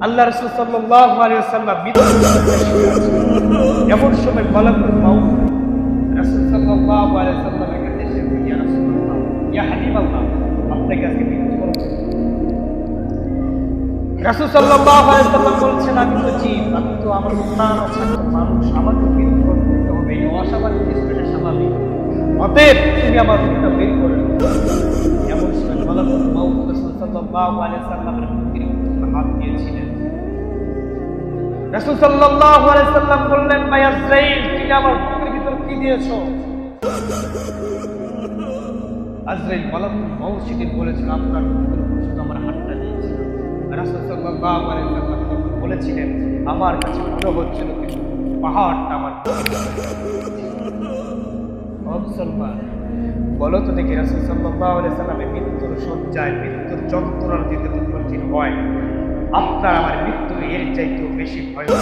আল্লাহ রাসূল সাল্লাল্লাহু আলাইহি ওয়াসাল্লাম এমন সময় মালাকুল মাউত রাসূল সাল্লাল্লাহু আলাইহি ওয়াসাল্লামের কাছে এসে বললেন, ইয়া রাসূলুল্লাহ, ইয়া হাবিবাল্লাহ, আপনাকে আজকে মৃত্যুবরণ করতে হবে। রাসূল সাল্লাল্লাহু আলাইহি ওয়াসাল্লাম বলছেন, আমি তো জীব, আমি তো আমার প্রাণ আছে, মানুষ, আমাকে মৃত্যুবরণ করতে হবে, এই অস্বাভাবিক কিছু এটা স্বাভাবিক, অতএব তুমি আমার রূহটা বের করে দাও। এমন সময় মালাকুল মাউত রাসূল সাল্লাল্লাহু আলাইহি ওয়াসাল্লামের বুকের উপর হাত দিয়েছিলেন। রাসূল সাল্লাল্লাহু আলাইহি ওয়াসাল্লাম বললেন, ভাই আজরাইল, তুমি আমার বুকের ভিতর কি দিয়েছো? আজরাইল মালাকুল মাউত সেদিন বলেছিল, আপনার বুকের উপর শুধু আমার হাতটা দিয়েছি। রাসূল সাল্লাল্লাহু আলাইহি ওয়াসাল্লাম বলেছিলেন, আমার কাছে মনে হচ্ছিল কিন্তু পাহাড়টা আমার মুসলমান। বলো তো দেখি, রাসূল সাল্লাল্লাহু আলাইহি ওয়াসাল্লামের মৃত্যুর শয্যায় মৃত্যুর যন্ত্রণার দিতে মুখোমুখি হয়, আপনার আমার মৃত্যু এর চাইতেও বেশি ভয়ানক।